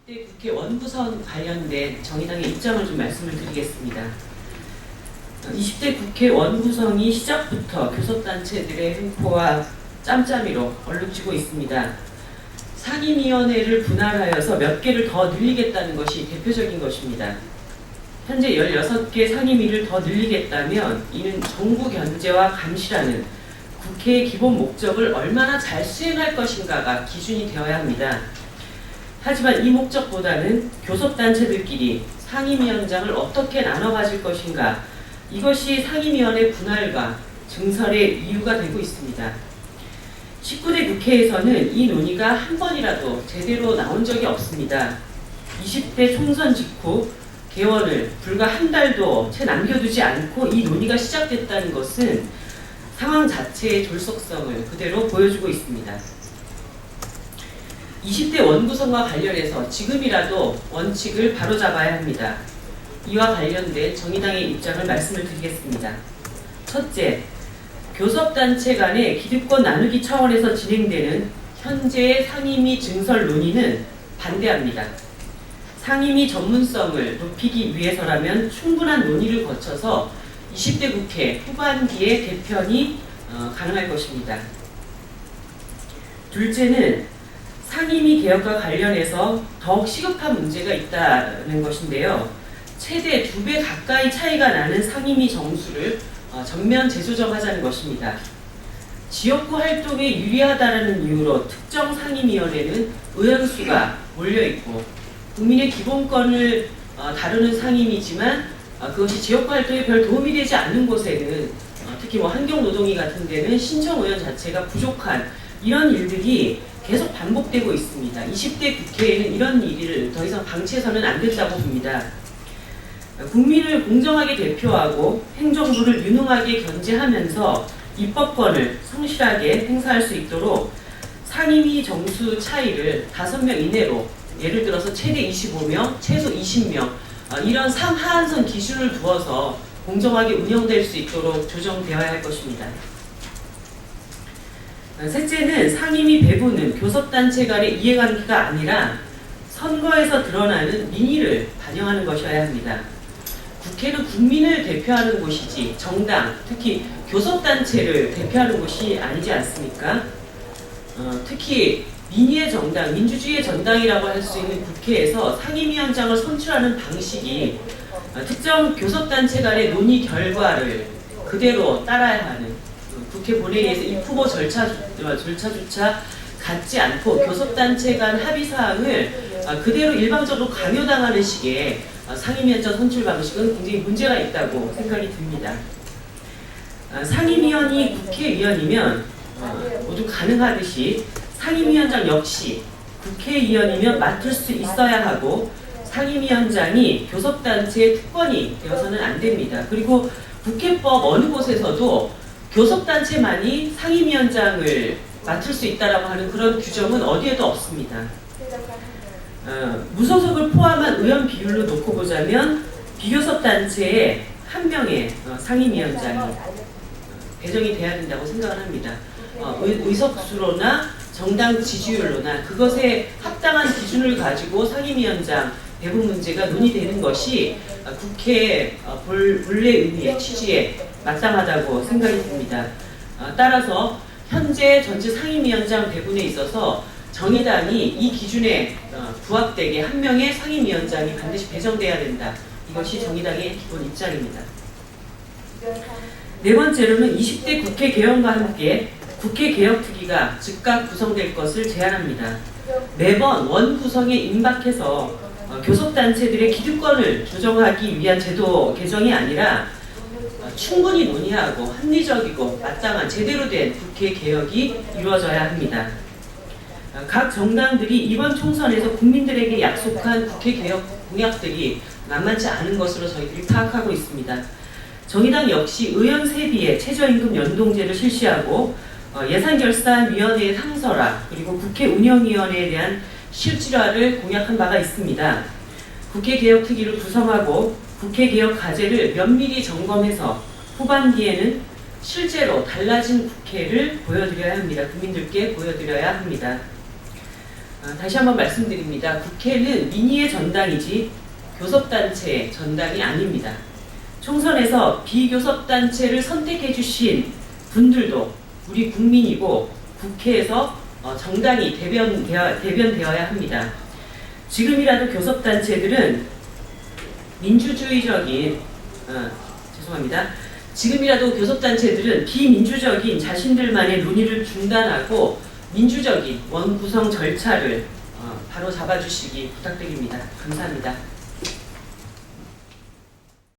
20대 국회 원구성 관련된 정의당의 입장을 좀 말씀을 드리겠습니다. 20대 국회 원구성이 시작부터 교섭단체들의 횡포와 짬짬이로 얼룩지고 있습니다. 상임위원회를 분할하여서 몇 개를 더 늘리겠다는 것이 대표적인 것입니다. 현재 16개 상임위를 더 늘리겠다면 이는 정부 견제와 감시라는 국회의 기본 목적을 얼마나 잘 수행할 것인가가 기준이 되어야 합니다. 하지만 이 목적보다는 교섭단체들끼리 상임위원장을 어떻게 나눠 가질 것인가, 이것이 상임위원회 분할과 증설의 이유가 되고 있습니다. 19대 국회에서는 이 논의가 한 번이라도 제대로 나온 적이 없습니다. 20대 총선 직후 개원을 불과 한 달도 채 남겨두지 않고 이 논의가 시작됐다는 것은 상황 자체의 졸속성을 그대로 보여주고 있습니다. 20대 원구성과 관련해서 지금이라도 원칙을 바로잡아야 합니다. 이와 관련된 정의당의 입장을 말씀을 드리겠습니다. 첫째, 교섭단체 간의 기득권 나누기 차원에서 진행되는 현재의 상임위 증설 논의는 반대합니다. 상임위 전문성을 높이기 위해서라면 충분한 논의를 거쳐서 20대 국회 후반기에 개편이 가능할 것입니다. 둘째는 상임위 개혁과 관련해서 더욱 시급한 문제가 있다는 것인데요. 최대 2배 가까이 차이가 나는 상임위 정수를 전면 재조정하자는 것입니다. 지역구 활동에 유리하다는 이유로 특정 상임위원회는 의원수가 몰려있고 국민의 기본권을 다루는 상임위지만 그것이 지역구 활동에 별 도움이 되지 않는 곳에는 특히 환경노동위 같은 데는 신청 의원 자체가 부족한 이런 일들이 계속 반복되고 있습니다. 20대 국회에는 이런 일을 더 이상 방치해서는 안 된다고 봅니다. 국민을 공정하게 대표하고 행정부를 유능하게 견제하면서 입법권을 성실하게 행사할 수 있도록 상임위 정수 차이를 5명 이내로, 예를 들어서 최대 25명, 최소 20명 이런 상하한선 기준을 두어서 공정하게 운영될 수 있도록 조정되어야 할 것입니다. 셋째는 상임위 배분은 교섭단체 간의 이해관계가 아니라 선거에서 드러나는 민의를 반영하는 것이어야 합니다. 국회는 국민을 대표하는 곳이지 정당, 특히 교섭단체를 대표하는 곳이 아니지 않습니까? 특히 민의의 정당, 민주주의의 정당이라고 할 수 있는 국회에서 상임위원장을 선출하는 방식이 특정 교섭단체 간의 논의 결과를 그대로 따라야 하는, 국회 본회의에서 이 후보 절차조차 갖지 않고 교섭단체 간 합의사항을 그대로 일방적으로 강요당하는 식의 상임위원장 선출 방식은 굉장히 문제가 있다고 생각이 듭니다. 상임위원이 국회의원이면 모두 가능하듯이 상임위원장 역시 국회의원이면 맡을 수 있어야 하고 상임위원장이 교섭단체의 특권이 되어서는 안 됩니다. 그리고 국회법 어느 곳에서도 교섭단체만이 상임위원장을 맡을 수 있다라고 하는 그런 규정은 어디에도 없습니다. 무소속을 포함한 의원 비율로 놓고 보자면 비교섭단체에 한 명의 상임위원장이 배정이 돼야 된다고 생각을 합니다. 의석수로나 정당 지지율로나 그것에 합당한 기준을 가지고 상임위원장 배분 문제가 논의되는 것이 국회의 본래 의미의 취지에 마땅하다고 생각이 듭니다. 따라서 현재 전체 상임위원장 배분에 있어서 정의당이 이 기준에 부합되게 한 명의 상임위원장이 반드시 배정돼야 된다. 이것이 정의당의 기본 입장입니다. 네 번째로는 20대 국회 개헌과 함께 국회 개혁특위가 즉각 구성될 것을 제안합니다. 매번 원 구성에 임박해서 교섭단체들의 기득권을 조정하기 위한 제도 개정이 아니라 충분히 논의하고 합리적이고 마땅한 제대로 된 국회 개혁이 이루어져야 합니다. 각 정당들이 이번 총선에서 국민들에게 약속한 국회 개혁 공약들이 만만치 않은 것으로 저희들이 파악하고 있습니다. 정의당 역시 의원 세비에 최저임금 연동제를 실시하고 예산결산위원회의 상설화, 그리고 국회 운영위원회에 대한 실질화를 공약한 바가 있습니다. 국회개혁특위를 구성하고 국회개혁 과제를 면밀히 점검해서 후반기에는 실제로 달라진 국회를 보여드려야 합니다. 국민들께 보여드려야 합니다. 다시 한번 말씀드립니다. 국회는 민의의 전당이지 교섭단체의 전당이 아닙니다. 총선에서 비교섭단체를 선택해 주신 분들도 우리 국민이고 국회에서 정당이 대변되어야 합니다. 지금이라도 교섭단체들은 민주주의적인 지금이라도 교섭단체들은 비민주적인 자신들만의 논의를 중단하고 민주적인 원구성 절차를 바로 잡아주시기 부탁드립니다. 감사합니다.